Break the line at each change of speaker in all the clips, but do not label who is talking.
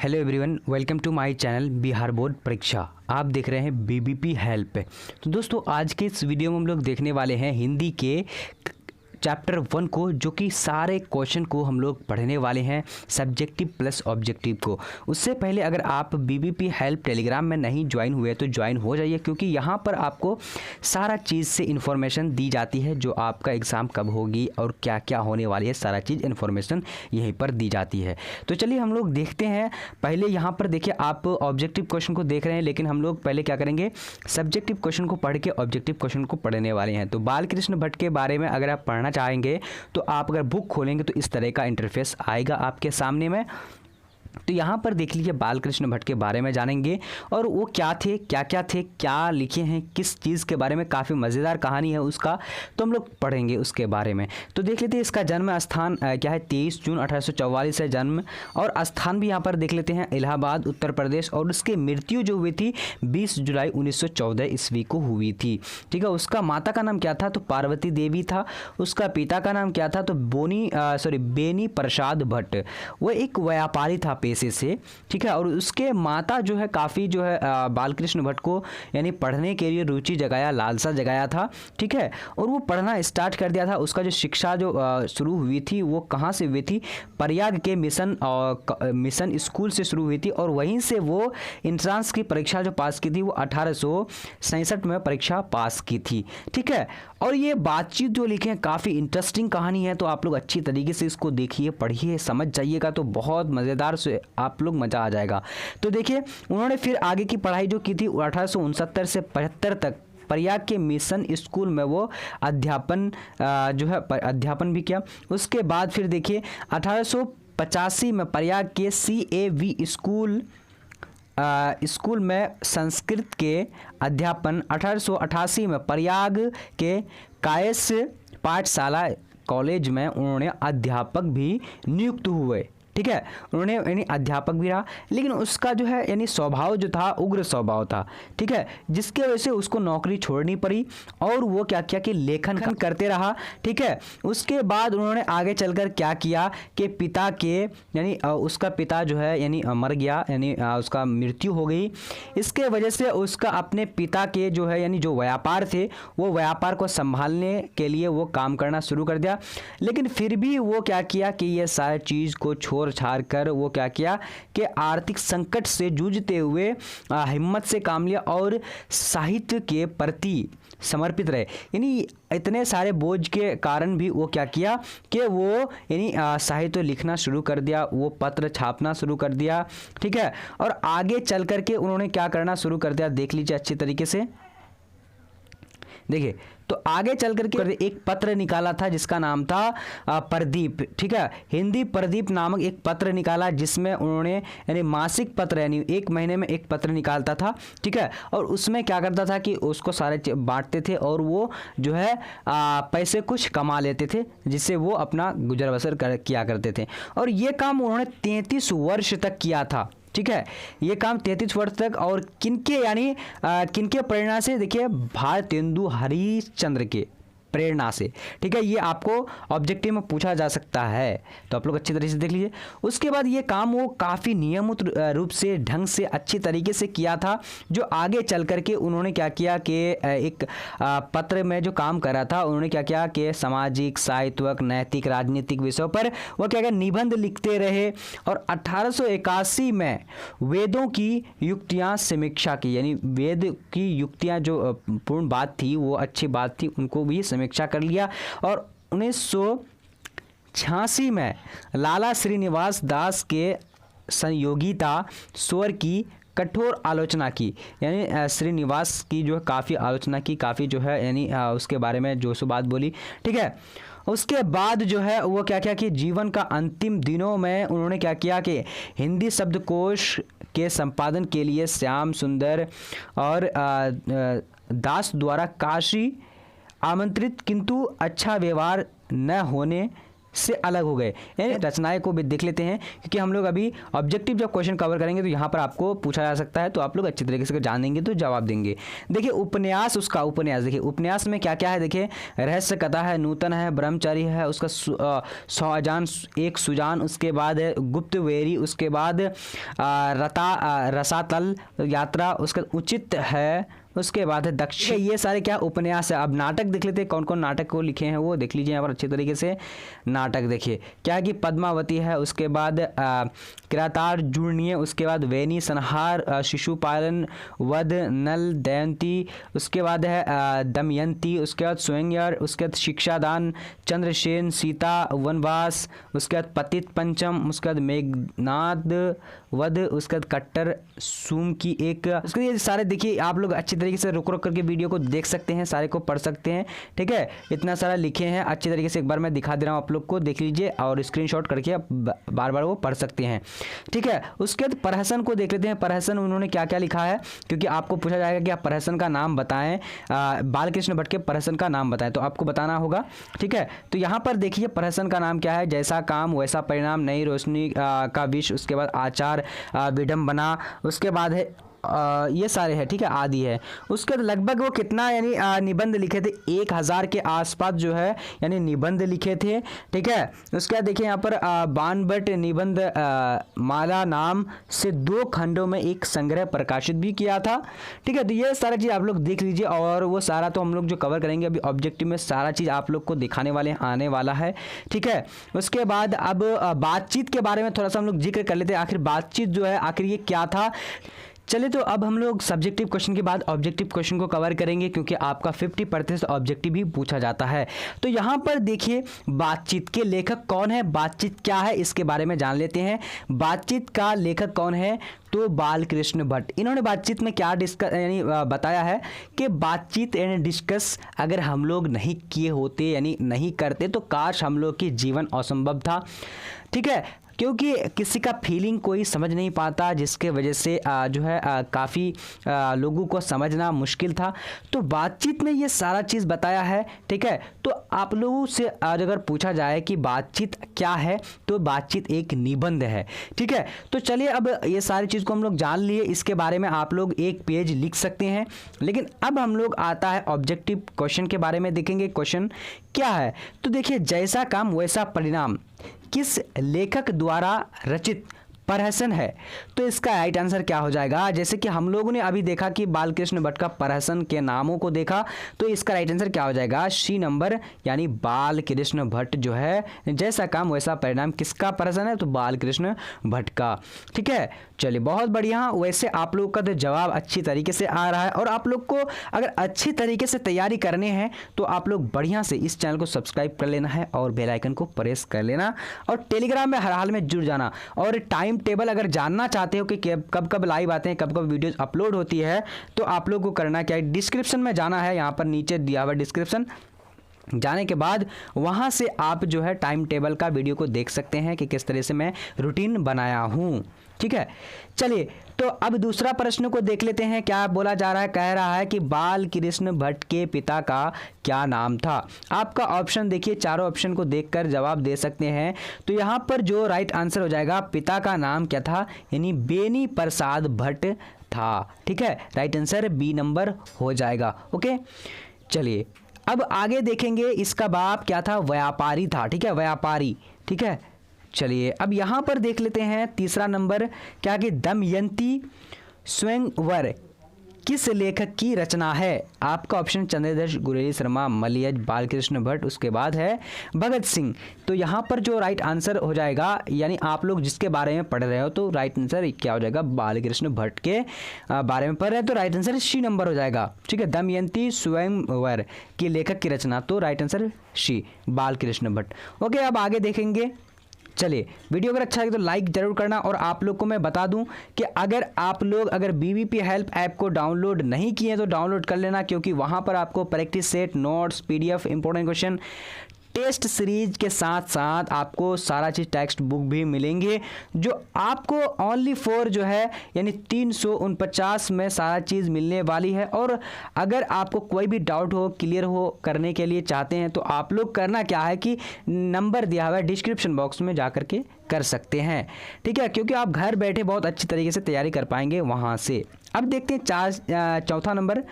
Hello everyone, welcome to my channel Bihar board परीक्षा। आप देख रहे हैं बीबीपी हेल्प। तो दोस्तों, आज के इस वीडियो में हम लोग देखने वाले हैं हिंदी के चैप्टर 1 को, जो कि सारे क्वेश्चन को हम लोग पढ़ने वाले हैं, सब्जेक्टिव प्लस ऑब्जेक्टिव को। उससे पहले अगर आप बीबीपी हेल्प टेलीग्राम में नहीं ज्वाइन हुए तो ज्वाइन हो जाइए, क्योंकि यहाँ पर आपको सारा चीज़ से इन्फॉर्मेशन दी जाती है, जो आपका एग्ज़ाम कब होगी और क्या क्या होने वाली है, सारा चीज़ इन्फॉर्मेशन यहीं पर दी जाती है। तो चलिए हम लोग देखते हैं। पहले यहाँ पर देखिए, आप ऑब्जेक्टिव क्वेश्चन को देख रहे हैं, लेकिन हम लोग पहले क्या करेंगे, सब्जेक्टिव क्वेश्चन को पढ़ के ऑब्जेक्टिव क्वेश्चन को पढ़ने वाले हैं। तो बालकृष्ण भट्ट के बारे में अगर आप पढ़ना चाहेंगे तो आप अगर बुक खोलेंगे तो इस तरह का इंटरफेस आएगा आपके सामने में। तो यहाँ पर देख लीजिए, बालकृष्ण भट्ट के बारे में जानेंगे और वो क्या थे, क्या लिखे हैं, किस चीज़ के बारे में, काफ़ी मज़ेदार कहानी है उसका, तो हम लोग पढ़ेंगे उसके बारे में। तो देख लेते हैं इसका जन्म स्थान क्या है, 23 जून 1844 है जन्म, और स्थान भी यहाँ पर देख लेते हैं, इलाहाबाद उत्तर प्रदेश। और उसकी मृत्यु जो हुई थी 20 जुलाई 1914 ईस्वी को हुई थी। ठीक है, उसका माता का नाम क्या था, तो पार्वती देवी था। उसका पिता का नाम क्या था, तो बेनी प्रसाद भट्ट। वो एक व्यापारी था पेशे से। ठीक है, और उसके माता जो है काफ़ी जो है बालकृष्ण भट्ट को यानी पढ़ने के लिए रुचि जगाया, लालसा जगाया था। ठीक है, और वो पढ़ना स्टार्ट कर दिया था। उसका जो शिक्षा जो शुरू हुई थी वो कहाँ से हुई थी, प्रयाग के मिशन स्कूल से शुरू हुई थी, और वहीं से वो इंट्रांस की परीक्षा जो पास की थी वो 1867 में परीक्षा पास की थी। ठीक है, और ये बातचीत जो लिखे हैं काफ़ी इंटरेस्टिंग कहानी है, तो आप लोग अच्छी तरीके से इसको देखिए, पढ़िए, समझ जाइएगा, तो बहुत मज़ेदार से आप लोग मज़ा आ जाएगा। तो देखिए, उन्होंने फिर आगे की पढ़ाई जो की थी 1869 से 75 तक प्रयाग के मिशन स्कूल में वो अध्यापन अध्यापन भी किया। उसके बाद फिर देखिए 1885 में प्रयाग के CAV स्कूल में संस्कृत के अध्यापन। 1888 में प्रयाग के कायस पाठशाला कॉलेज में उन्होंने अध्यापक भी नियुक्त हुए। ठीक है, उन्होंने यानी अध्यापक भी रहा, लेकिन उसका जो है यानी स्वभाव जो था उग्र स्वभाव था। ठीक है, जिसके वजह से उसको नौकरी छोड़नी पड़ी, और वो क्या किया कि लेखन करते रहा। ठीक है, उसके बाद उन्होंने आगे चलकर क्या किया कि पिता के यानी उसका पिता जो है यानी मर गया, यानी उसका मृत्यु हो गई। इसके वजह से उसका अपने पिता के जो है यानी जो व्यापार थे, वो व्यापार को संभालने के लिए वो काम करना शुरू कर दिया। लेकिन फिर भी वो क्या किया कि ये सारी चीज़ को छोड़ छाड़ कर वो क्या किया कि आर्थिक संकट से जूझते हुए हिम्मत से काम लिया और साहित्य के प्रति समर्पित रहे। यानी इतने सारे बोझ के कारण भी वो क्या किया कि वो यानी साहित्य लिखना शुरू कर दिया, वो पत्र छापना शुरू कर दिया। ठीक है, और आगे चल कर के उन्होंने क्या करना शुरू कर दिया, देख लीजिए अच्छी तरीके से। देखिए, तो आगे चल करके एक पत्र निकाला था जिसका नाम था प्रदीप। ठीक है, हिंदी प्रदीप नामक एक पत्र निकाला, जिसमें उन्होंने यानी मासिक पत्र यानी एक महीने में एक पत्र निकालता था। ठीक है, और उसमें क्या करता था कि उसको सारे बांटते थे, और वो जो है पैसे कुछ कमा लेते थे, जिससे वो अपना गुजर बसर किया करते थे। और ये काम उन्होंने 33 वर्ष तक किया था। ठीक है, ये काम 33 वर्ष तक, और किनके प्रेरणा से, देखिए भारतेंदु हरिश्चंद्र के प्रेरणा से। ठीक है, ये आपको ऑब्जेक्टिव में पूछा जा सकता है, तो आप लोग अच्छी तरीके से देख लीजिए। उसके बाद ये काम वो काफ़ी नियमित रूप से, ढंग से, अच्छी तरीके से किया था, जो आगे चल करके उन्होंने क्या किया कि एक पत्र में जो काम करा था, उन्होंने क्या किया कि सामाजिक, साहित्यिक, नैतिक, राजनीतिक विषयों पर वो क्या किया, निबंध लिखते रहे। और 1881 में वेदों की युक्तियाँ समीक्षा की, यानी वेद की युक्तियाँ जो पूर्ण बात थी, वो अच्छी बात थी, उनको भी समीक्षा कर लिया। और 1986 में लाला श्रीनिवास दास के संयोगिता स्वर की कठोर आलोचना की, यानी श्रीनिवास की जो है काफ़ी आलोचना की, काफ़ी जो है यानी उसके बारे में जो सो बात बोली। ठीक है, उसके बाद जो है वो क्या किया कि जीवन का अंतिम दिनों में उन्होंने क्या किया कि हिंदी शब्दकोश के संपादन के लिए श्याम सुंदर और दास द्वारा काशी आमंत्रित, किंतु अच्छा व्यवहार न होने से अलग हो गए। यानी रचनाएं को भी देख लेते हैं, क्योंकि हम लोग अभी ऑब्जेक्टिव जब क्वेश्चन कवर करेंगे तो यहाँ पर आपको पूछा जा सकता है, तो आप लोग अच्छी तरीके से जानेंगे तो जवाब देंगे। देखिए उपन्यास, उसका उपन्यास देखिए उपन्यास में क्या क्या है। देखिए रहस्य कथा है, नूतन है, ब्रह्मचारी है, उसका सौजान एक सुजान, उसके बाद है गुप्तवेरी, उसके बाद रसातल यात्रा, उसका उचित है, उसके बाद है दक्ष। ये सारे क्या उपन्यास है। अब नाटक देख लेते हैं, कौन कौन नाटक को लिखे हैं वो देख लीजिए यहाँ पर अच्छे तरीके से। नाटक देखिए क्या है कि पद्मावती है, उसके बाद किरातार जुड़नीय, उसके बाद वेनी संहार, शिशुपालन वध, नल दमयंती, उसके बाद है दमयंती, उसके बाद स्वयंवर, उसके बाद शिक्षादान, चंद्रसेन, सीता वनवास, उसके बाद पतित पंचम, उसके बाद मेघनाद वध, उसके बाद कट्टर सूम की एक, उसके ये सारे देखिए आप लोग अच्छी तरीके से रुक रुक करके वीडियो को देख सकते हैं, सारे को पढ़ सकते हैं। ठीक है, इतना सारा लिखे हैं अच्छी तरीके से, एक बार मैं दिखा दे रहा हूँ आप लोग को, देख लीजिए और स्क्रीनशॉट करके आप बार बार वो पढ़ सकते हैं। ठीक है, उसके बाद प्रहसन को देख लेते हैं। प्रहसन उन्होंने क्या क्या लिखा है, क्योंकि आपको पूछा जाएगा कि आप प्रहसन का नाम बताएं, बालकृष्ण भट्ट के प्रहसन का नाम बताएं, तो आपको बताना होगा। ठीक है, तो यहाँ पर देखिए प्रहसन का नाम क्या है, जैसा काम वैसा परिणाम, नई रोशनी का विष, उसके बाद आचार विडंबना, उसके बाद है ये सारे हैं। ठीक है, आदि है। उसके लगभग वो कितना यानी निबंध लिखे थे, 1000 के आसपास जो है यानी निबंध लिखे थे। ठीक है, उसके बाद देखिए यहाँ पर बाणभट्ट निबंध माला नाम से 2 खंडों में एक संग्रह प्रकाशित भी किया था। ठीक है, तो ये सारा चीज़ आप लोग देख लीजिए, और वो सारा तो हम लोग जो कवर करेंगे अभी ऑब्जेक्टिव में सारा चीज़ आप लोग को दिखाने वाले आने वाला है। ठीक है, उसके बाद अब बातचीत के बारे में थोड़ा सा हम लोग जिक्र कर लेते हैं, आखिर बातचीत जो है आखिर ये क्या था। चलिए, तो अब हम लोग सब्जेक्टिव क्वेश्चन के बाद ऑब्जेक्टिव क्वेश्चन को कवर करेंगे, क्योंकि आपका 50% ऑब्जेक्टिव भी पूछा जाता है। तो यहाँ पर देखिए बातचीत के लेखक कौन है, बातचीत क्या है, इसके बारे में जान लेते हैं। बातचीत का लेखक कौन है, तो बालकृष्ण भट्ट। इन्होंने बातचीत में क्या डिस्कस यानी बताया है कि बातचीत यानी डिस्कस अगर हम लोग नहीं किए होते यानी नहीं करते तो काश हम लोग की जीवन असंभव था। ठीक है, क्योंकि किसी का फीलिंग कोई समझ नहीं पाता, जिसके वजह से जो है काफ़ी लोगों को समझना मुश्किल था। तो बातचीत में ये सारा चीज़ बताया है। ठीक है, तो आप लोगों से आज अगर पूछा जाए कि बातचीत क्या है, तो बातचीत एक निबंध है। ठीक है, तो चलिए अब ये सारी चीज़ को हम लोग जान लिए, इसके बारे में आप लोग एक पेज लिख सकते हैं। लेकिन अब हम लोग आता है ऑब्जेक्टिव क्वेश्चन के बारे में देखेंगे। क्वेश्चन क्या है, तो देखिए जैसा काम वैसा परिणाम किस लेखक द्वारा रचित प्रहसन है, तो इसका राइट आंसर क्या हो जाएगा। जैसे कि हम लोगों ने अभी देखा कि बालकृष्ण भट्ट का प्रहसन के नामों को देखा, तो इसका राइट आंसर क्या हो जाएगा, सी नंबर, यानी बालकृष्ण भट्ट जो है जैसा काम वैसा परिणाम किसका प्रहसन है, तो बालकृष्ण भट्ट का। ठीक है, चलिए बहुत बढ़िया। वैसे आप लोग का तो जवाब अच्छी तरीके से आ रहा है, और आप लोग को अगर अच्छी तरीके से तैयारी करने हैं तो आप लोग बढ़िया से इस चैनल को सब्सक्राइब कर लेना है और बेल आइकन को प्रेस कर लेना, और टेलीग्राम में हर हाल में जुड़ जाना। और टाइम टेबल अगर जानना चाहते हो कि कब कब लाइव आते हैं, कब कब वीडियोस अपलोड होती है, तो आप लोग को करना क्या है, डिस्क्रिप्शन में जाना है, यहाँ पर नीचे दिया हुआ डिस्क्रिप्शन जाने के बाद वहाँ से आप जो है टाइम टेबल का वीडियो को देख सकते हैं कि किस तरह से मैं रूटीन बनाया हूँ। ठीक है, चलिए तो अब दूसरा प्रश्न को देख लेते हैं। क्या बोला जा रहा है, कह रहा है कि बालकृष्ण भट्ट के पिता का क्या नाम था। आपका ऑप्शन देखिए, चारों ऑप्शन को देखकर जवाब दे सकते हैं। तो यहाँ पर जो राइट आंसर हो जाएगा, पिता का नाम क्या था, यानी बेनी प्रसाद भट्ट था। ठीक है, राइट आंसर बी नंबर हो जाएगा। ओके, चलिए अब आगे देखेंगे। इसका बाप क्या था, व्यापारी था। ठीक है, व्यापारी। ठीक है, चलिए अब यहाँ पर देख लेते हैं तीसरा नंबर, क्या कि दमयंती स्वयंवर किस लेखक की रचना है। आपका ऑप्शन चंद्रदर्श, गुरेली शर्मा, मलियज, बालकृष्ण भट्ट, उसके बाद है भगत सिंह। तो यहाँ पर जो राइट आंसर हो जाएगा, यानी आप लोग जिसके बारे में पढ़ रहे हो, तो राइट आंसर क्या हो जाएगा, बालकृष्ण भट्ट के बारे में पढ़ रहे हैं, तो राइट आंसर सी नंबर हो जाएगा। ठीक है, दमयंती स्वयंवर की लेखक की रचना, तो right answer C, Balkrishna Bhatt. Okay, अब आगे देखेंगे। चलिए, वीडियो अगर अच्छा लगे तो लाइक जरूर करना। और आप लोग को मैं बता दूं कि अगर आप लोग अगर बीबीपी हेल्प ऐप को डाउनलोड नहीं किए तो डाउनलोड कर लेना, क्योंकि वहां पर आपको practice set, notes, PDF, important question test series के साथ साथ आपको सारा चीज़ टेक्स्ट बुक भी मिलेंगे, जो आपको ओनली फॉर जो है यानी 349 में सारा चीज़ मिलने वाली है। और अगर आपको कोई भी डाउट हो, क्लियर हो करने के लिए चाहते हैं तो आप लोग करना क्या है कि नंबर दिया हुआ है डिस्क्रिप्शन बॉक्स में जा करके कर सकते हैं, ठीक है, क्योंकि आप घर बैठे बहुत अच्छी तरीके से तैयारी कर पाएंगे वहाँ से। अब देखते हैं चौथा नंबर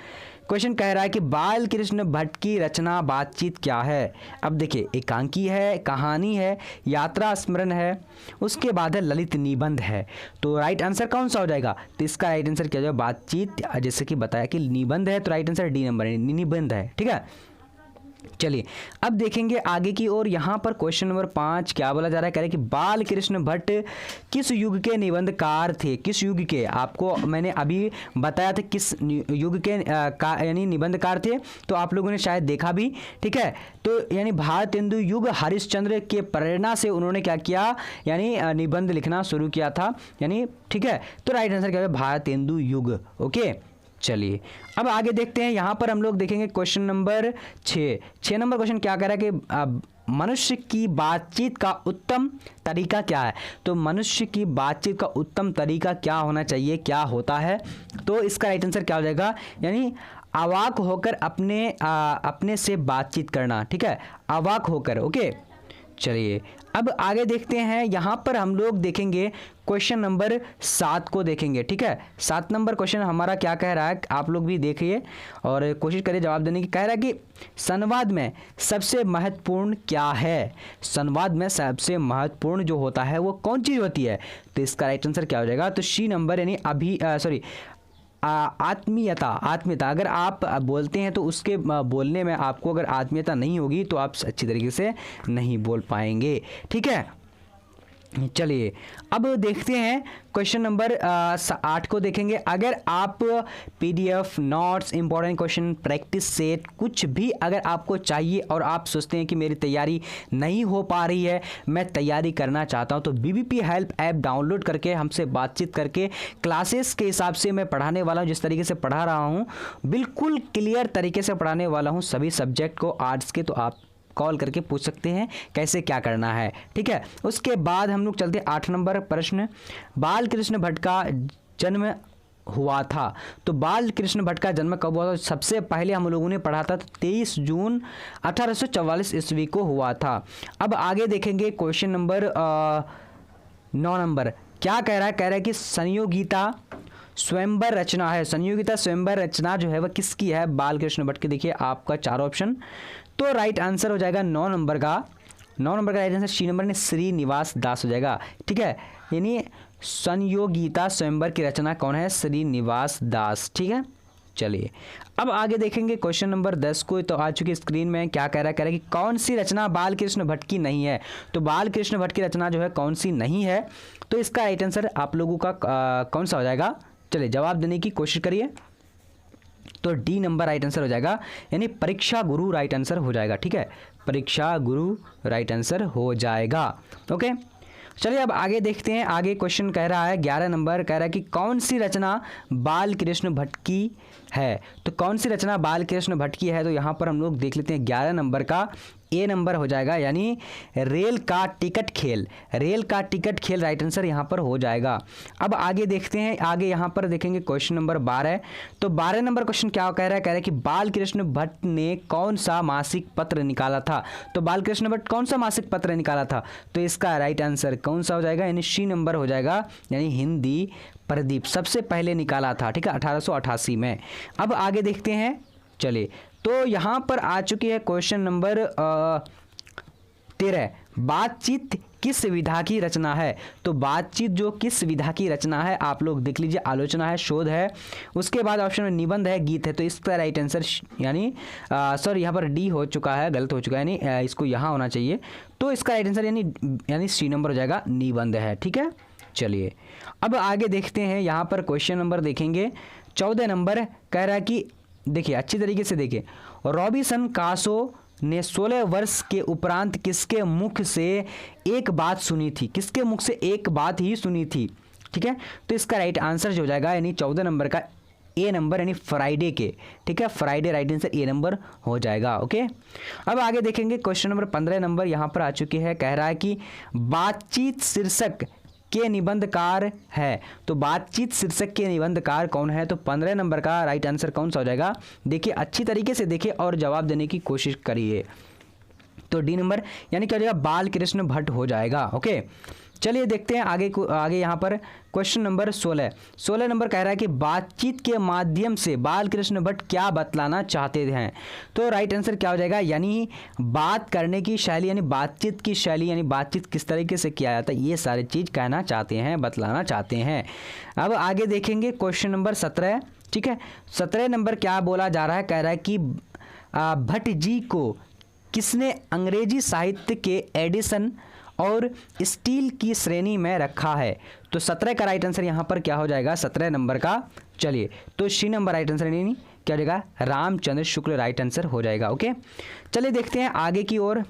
क्वेश्चन कह रहा है कि बाल कृष्ण भट्ट की रचना बातचीत क्या है। अब देखिए, एकांकी है, कहानी है, यात्रा स्मरण है, उसके बाद है ललित निबंध है। तो राइट आंसर कौन सा हो जाएगा? तो इसका राइट आंसर क्या हो जाएगा? बातचीत। जैसे कि बताया कि निबंध है तो राइट आंसर डी नंबर है, निबंध है, ठीक है। चलिए अब देखेंगे आगे की ओर। यहाँ पर क्वेश्चन नंबर 5 क्या बोला जा रहा है, कह रहे हैं कि बाल कृष्ण भट्ट किस युग के निबंधकार थे? किस युग के? आपको मैंने अभी बताया था किस युग के यानी निबंधकार थे, तो आप लोगों ने शायद देखा भी, ठीक है। तो यानी भारतेंदु युग हरिश्चंद्र के प्रेरणा से उन्होंने क्या किया, यानी निबंध लिखना शुरू किया था, यानी ठीक है। तो राइट आंसर क्या है? भारतेंदु युग। ओके, चलिए अब आगे देखते हैं। यहाँ पर हम लोग देखेंगे क्वेश्चन नंबर 6 नंबर क्वेश्चन क्या कह रहा है कि मनुष्य की बातचीत का उत्तम तरीका क्या है? तो मनुष्य की बातचीत का उत्तम तरीका क्या होना चाहिए, क्या होता है? तो इसका राइट आंसर क्या हो जाएगा? यानी अवाक होकर अपने से बातचीत करना, ठीक है, अवाक होकर। ओके, चलिए अब आगे देखते हैं। यहाँ पर हम लोग देखेंगे क्वेश्चन नंबर 7 को देखेंगे, ठीक है। 7 नंबर क्वेश्चन हमारा क्या कह रहा है, आप लोग भी देखिए और कोशिश करिए जवाब देने की। कह रहा है कि संवाद में सबसे महत्वपूर्ण क्या है? संवाद में सबसे महत्वपूर्ण जो होता है वो कौन चीज़ होती है? तो इसका राइट आंसर क्या हो जाएगा? तो सी नंबर यानी आत्मीयता। अगर आप बोलते हैं तो उसके बोलने में आपको अगर आत्मीयता नहीं होगी तो आप अच्छी तरीके से नहीं बोल पाएंगे, ठीक है। चलिए अब देखते हैं क्वेश्चन नंबर 8 को देखेंगे। अगर आप PDF, notes, important question, practice set कुछ भी अगर आपको चाहिए और आप सोचते हैं कि मेरी तैयारी नहीं हो पा रही है, मैं तैयारी करना चाहता हूं, तो बीबीपी हेल्प ऐप डाउनलोड करके हमसे बातचीत करके क्लासेस के हिसाब से मैं पढ़ाने वाला हूं। जिस तरीके से पढ़ा रहा हूं बिल्कुल क्लियर तरीके से पढ़ाने वाला हूं सभी सब्जेक्ट को, आर्ट्स के। तो आप कॉल करके पूछ सकते हैं कैसे क्या करना है, ठीक है। उसके बाद हम लोग चलते हैं 8 नंबर प्रश्न। बाल कृष्ण भट्ट का जन्म हुआ था। तो बाल कृष्ण भट्ट का जन्म कब हुआ था? सबसे पहले हम लोगों ने पढ़ा था 23 जून 1844 ईस्वी को हुआ था। अब आगे देखेंगे क्वेश्चन नंबर 9 नंबर क्या कह रहा है? कह रहा है कि संयोगिता स्वयंवर रचना है। संयोगिता स्वयंवर रचना जो है वह किसकी है? बाल कृष्ण भट्ट की। देखिए आपका 4 ऑप्शन, तो राइट आंसर हो जाएगा 9 नंबर का राइट आंसर सी नंबर में श्रीनिवास दास हो जाएगा, ठीक है। यानी संयोगिता स्वयंवर की रचना कौन है? श्रीनिवास दास, ठीक है। चलिए अब आगे देखेंगे क्वेश्चन नंबर 10 को। तो आ चुकी स्क्रीन में। क्या कह रहा है कि कौन सी रचना बाल कृष्ण भट्ट की नहीं है? तो बाल कृष्ण भट्ट की रचना जो है कौन सी नहीं है? तो इसका राइट आंसर आप लोगों का कौन सा हो जाएगा? चलिए जवाब देने की कोशिश करिए। तो डी नंबर राइट आंसर हो जाएगा, यानी परीक्षा गुरु राइट आंसर हो जाएगा, ठीक है। परीक्षा गुरु राइट आंसर हो जाएगा। ओके, चलिए अब आगे देखते हैं। आगे क्वेश्चन कह रहा है 11 नंबर, कह रहा है कि कौन सी रचना बाल कृष्ण भट्ट की है? तो कौन सी रचना बाल कृष्ण भट्ट की है? तो यहाँ पर हम लोग देख लेते हैं 11 नंबर का ए नंबर हो जाएगा, यानी रेल का टिकट खेल। रेल का टिकट खेल राइट आंसर यहाँ पर हो जाएगा। अब आगे देखते हैं। आगे यहाँ पर देखेंगे क्वेश्चन नंबर 12। तो 12 नंबर क्वेश्चन क्या कह रहा है? कह रहा है कि बाल कृष्ण भट्ट ने कौन सा मासिक पत्र निकाला था? तो बाल कृष्ण भट्ट कौन सा मासिक पत्र निकाला था? तो इसका राइट आंसर कौन सा हो जाएगा? यानी सी नंबर हो जाएगा, यानी हिंदी प्रदीप सबसे पहले निकाला था, ठीक है, 1888 में। अब आगे देखते हैं। चलिए तो यहाँ पर आ चुकी है क्वेश्चन नंबर 13। बातचीत किस विधा की रचना है? तो बातचीत जो किस विधा की रचना है आप लोग देख लीजिए। आलोचना है, शोध है, उसके बाद ऑप्शन में निबंध है, गीत है। तो इसका राइट आंसर यानी सॉरी यहाँ पर डी हो चुका है, गलत हो चुका है, यानी इसको यहाँ होना चाहिए। तो इसका राइट आंसर यानी सी नंबर हो जाएगा, निबंध है, ठीक है। चलिए अब आगे देखते हैं। यहाँ पर क्वेश्चन नंबर देखेंगे 14 नंबर। कह रहा है कि देखिए अच्छी तरीके से देखिए, रॉबिन्सन क्रूसो ने 16 वर्ष के उपरांत किसके मुख से एक बात सुनी थी? किसके मुख से एक बात ही सुनी थी, ठीक है। तो इसका राइट आंसर जो हो जाएगा, यानी 14 नंबर का ए नंबर यानी फ्राइडे के, ठीक है, Friday right answer A number हो जाएगा। ओके, अब आगे देखेंगे क्वेश्चन नंबर 15 नंबर यहाँ पर आ चुके हैं, कह रहा है कि बातचीत शीर्षक के निबंधकार है। तो बातचीत शीर्षक के निबंधकार कौन है? तो 15 नंबर का राइट आंसर कौन सा हो जाएगा? देखिए अच्छी तरीके से देखिए और जवाब देने की कोशिश करिए। तो डी नंबर यानी क्या हो जाएगा? बाल कृष्ण भट्ट हो जाएगा। ओके, चलिए देखते हैं आगे यहाँ पर क्वेश्चन नंबर 16 नंबर कह रहा है कि बातचीत के माध्यम से बाल कृष्ण भट्ट क्या बतलाना चाहते हैं? तो राइट आंसर क्या हो जाएगा? यानी बात करने की शैली, यानी बातचीत की शैली, यानी बातचीत किस तरीके से किया जाता है, ये सारी चीज़ कहना चाहते हैं, बतलाना चाहते हैं। अब आगे देखेंगे क्वेश्चन नंबर 17, ठीक है। 17 नंबर क्या बोला जा रहा है? कह रहा है कि भट्ट जी को किसने अंग्रेजी साहित्य के एडिशन और स्टील की श्रेणी में रखा है? तो 17 का राइट आंसर यहाँ पर क्या हो जाएगा? 17 नंबर का, चलिए तो सी नंबर राइट आंसर नहीं क्या हो जाएगा? रामचंद्र शुक्ल राइट आंसर हो जाएगा। ओके, चलिए देखते हैं आगे की ओर।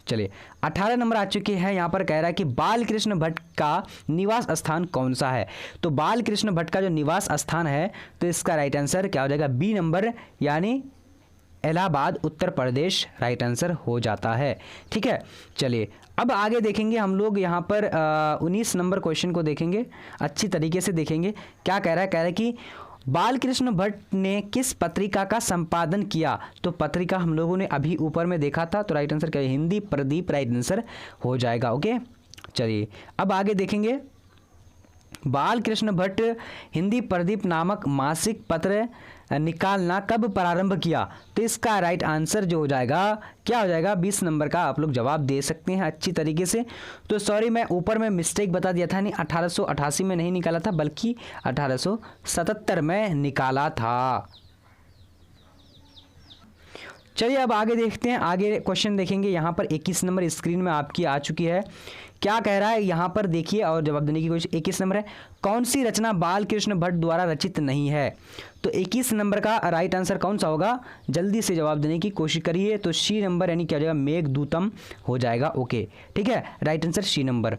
चलिए 18 नंबर आ चुके हैं, यहाँ पर कह रहा है कि बाल कृष्ण भट्ट का निवास स्थान कौन सा है? तो बाल कृष्ण भट्ट का जो निवास स्थान है, तो इसका राइट आंसर क्या हो जाएगा? बी नंबर यानी इलाहाबाद उत्तर प्रदेश राइट आंसर हो जाता है। ठीक है, चलिए अब आगे देखेंगे हम लोग यहाँ पर 19 नंबर क्वेश्चन को देखेंगे, अच्छी तरीके से देखेंगे। क्या कह रहा है? कह रहा है कि बालकृष्ण भट्ट ने किस पत्रिका का संपादन किया? तो पत्रिका हम लोगों ने अभी ऊपर में देखा था, तो राइट आंसर क्या है? हिंदी प्रदीप राइट आंसर हो जाएगा। ओके, चलिए अब आगे देखेंगे। बालकृष्ण भट्ट हिंदी प्रदीप नामक मासिक पत्र निकालना कब प्रारंभ किया? तो इसका राइट आंसर जो हो जाएगा क्या हो जाएगा? 20 नंबर का आप लोग जवाब दे सकते हैं अच्छी तरीके से। तो सॉरी, मैं ऊपर में मिस्टेक बता दिया था, नहीं 1888 में नहीं निकाला था बल्कि 1877 में निकाला था। चलिए अब आगे देखते हैं, आगे क्वेश्चन देखेंगे। यहाँ पर 21 नंबर स्क्रीन में आपकी आ चुकी है। क्या कह रहा है यहाँ पर देखिए और जवाब देने की कोशिश। 21 नंबर है, कौन सी रचना बालकृष्ण भट्ट द्वारा रचित नहीं है? तो 21 नंबर का राइट आंसर कौन सा होगा? जल्दी से जवाब देने की कोशिश करिए। तो सी नंबर यानी क्या हो जाएगा? मेघदूतम हो जाएगा। ओके, ठीक है, राइट आंसर सी नंबर।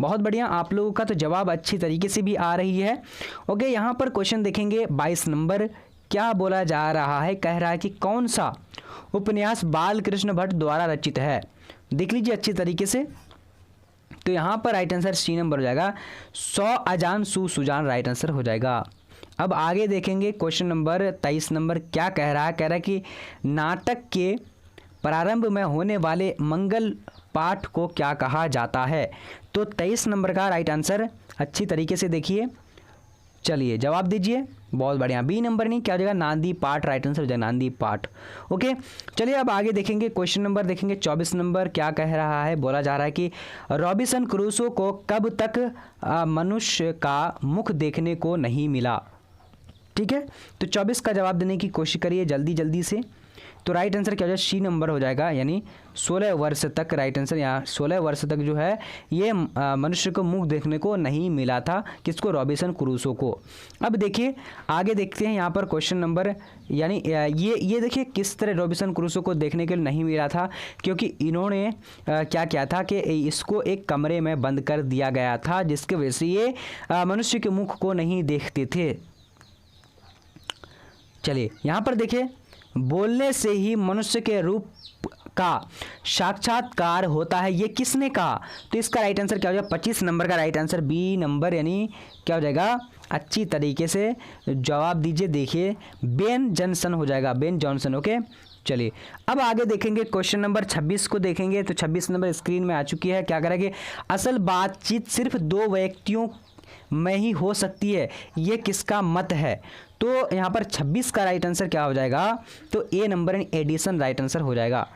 बहुत बढ़िया, आप लोगों का तो जवाब अच्छी तरीके से भी आ रही है। ओके, यहाँ पर क्वेश्चन देखेंगे 22 नंबर। क्या बोला जा रहा है? कह रहा है कि कौन सा उपन्यास बालकृष्ण भट्ट द्वारा रचित है? देख लीजिए अच्छी तरीके से। तो यहाँ पर राइट आंसर सी नंबर हो जाएगा, 100 अजान सुजान राइट आंसर हो जाएगा। अब आगे देखेंगे क्वेश्चन नंबर 23 नंबर। क्या कह रहा है? कह रहा है कि नाटक के प्रारंभ में होने वाले मंगल पाठ को क्या कहा जाता है? तो 23 नंबर का राइट आंसर अच्छी तरीके से देखिए, चलिए जवाब दीजिए। बहुत बढ़िया, बी नंबर नहीं क्या हो जाएगा? नांदी पाठ राइट आंसर हो जाएगा, नांदी पाठ। ओके, चलिए अब आगे देखेंगे क्वेश्चन नंबर देखेंगे 24 नंबर। क्या कह रहा है? बोला जा रहा है कि रॉबिन्सन क्रूसो को कब तक मनुष्य का मुख देखने को नहीं मिला? ठीक है, तो 24 का जवाब देने की कोशिश करिए जल्दी जल्दी से। तो राइट आंसर क्या हो जाएगा? सी नंबर हो जाएगा, यानी 16 वर्ष तक राइट आंसर। यहाँ 16 वर्ष तक जो है ये मनुष्य को मुख देखने को नहीं मिला था। किसको? रॉबिन्सन क्रूसो को। अब देखिए आगे देखते हैं यहाँ पर क्वेश्चन नंबर, यानी ये देखिए किस तरह रॉबिन्सन क्रूसो को देखने के लिए नहीं मिला था, क्योंकि इन्होंने क्या किया था कि इसको एक कमरे में बंद कर दिया गया था, जिसकी वजह से ये मनुष्य के मुख को नहीं देखते थे। चलिए यहाँ पर देखिए, बोलने से ही मनुष्य के रूप का साक्षात्कार होता है, ये किसने कहा? तो इसका राइट आंसर क्या हो जाएगा? 25 नंबर का राइट आंसर बी नंबर यानी क्या हो जाएगा? अच्छी तरीके से जवाब दीजिए। देखिए बेन जॉनसन हो जाएगा, बेन जॉनसन। ओके, चलिए अब आगे देखेंगे क्वेश्चन नंबर 26 को देखेंगे। तो 26 नंबर स्क्रीन में आ चुकी है। क्या करेंगे? असल बातचीत सिर्फ 2 व्यक्तियों में ही हो सकती है, ये किसका मत है? तो यहाँ पर 26 का राइट आंसर क्या हो जाएगा? तो ए नंबर यानी एडिसन राइट आंसर हो जाएगा।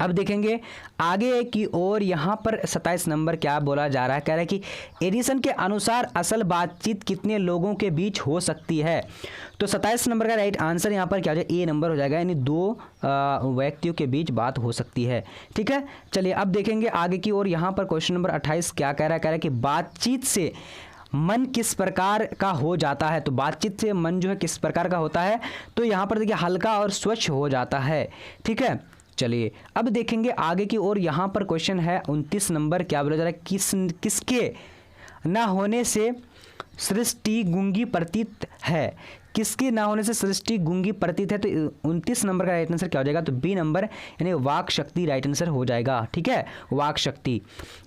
अब देखेंगे आगे की ओर। यहाँ पर 27 नंबर क्या बोला जा रहा है? कह रहा है कि एडिसन के अनुसार असल बातचीत कितने लोगों के बीच हो सकती है? तो 27 नंबर का राइट आंसर यहाँ पर क्या हो जाएगा? ए नंबर हो जाएगा, यानी 2 व्यक्तियों के बीच बात हो सकती है। ठीक है, चलिए अब देखेंगे आगे की ओर। यहाँ पर क्वेश्चन नंबर 28 क्या कह रहा है? कह रहा है कि बातचीत से मन किस प्रकार का हो जाता है? तो बातचीत से मन जो है किस प्रकार का होता है? तो यहाँ पर देखिए हल्का और स्वच्छ हो जाता है। ठीक है, चलिए अब देखेंगे आगे की ओर। यहाँ पर क्वेश्चन है 29 नंबर। क्या बोला जा रहा है? किसके न होने से सृष्टि गूंगी प्रतीत है। किसके ना होने से सृष्टि गूंगी प्रतीत है? तो 29 नंबर का राइट आंसर क्या हो जाएगा? तो बी नंबर यानी वाक शक्ति राइट आंसर हो जाएगा। ठीक है, वाक शक्ति।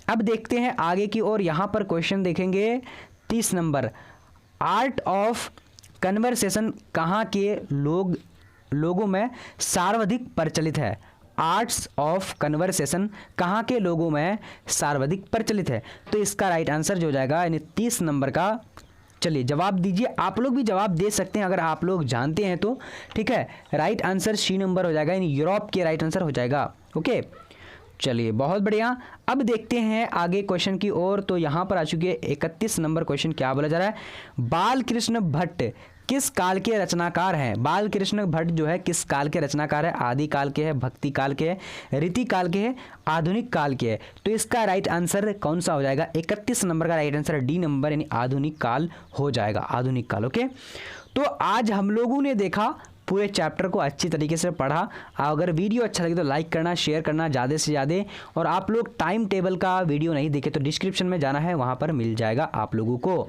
अब देखते हैं आगे की ओर, यहाँ पर क्वेश्चन देखेंगे 30 नंबर, आर्ट ऑफ कन्वर्सेशन कहाँ के लोगों में सर्वाधिक प्रचलित है? आर्ट्स ऑफ कन्वर्सेशन कहाँ के लोगों में सर्वाधिक प्रचलित है? तो इसका राइट आंसर जो हो जाएगा यानी 30 नंबर का, चलिए जवाब दीजिए। आप लोग भी जवाब दे सकते हैं अगर आप लोग जानते हैं तो। ठीक है, राइट आंसर सी नंबर हो जाएगा, यानी यूरोप के राइट आंसर हो जाएगा। ओके, चलिए बहुत बढ़िया। अब देखते हैं आगे क्वेश्चन की ओर। तो यहाँ पर आ चुके हैं 31 नंबर क्वेश्चन। क्या बोला जा रहा है? बाल कृष्ण भट्ट किस काल के रचनाकार हैं? बाल कृष्ण भट्ट जो है किस काल के रचनाकार है? आदि काल के हैं, भक्ति काल के हैं, रीति काल के हैं, आधुनिक काल के हैं? तो इसका राइट आंसर कौन सा हो जाएगा? 31 नंबर का राइट आंसर डी नंबर यानी आधुनिक काल हो जाएगा, आधुनिक काल। ओके, तो आज हम लोगों ने देखा, पूरे चैप्टर को अच्छी तरीके से पढ़ा। अगर वीडियो अच्छा लगे तो लाइक करना, शेयर करना ज़्यादा से ज़्यादा। और आप लोग टाइम टेबल का वीडियो नहीं देखे तो डिस्क्रिप्शन में जाना है, वहाँ पर मिल जाएगा आप लोगों को।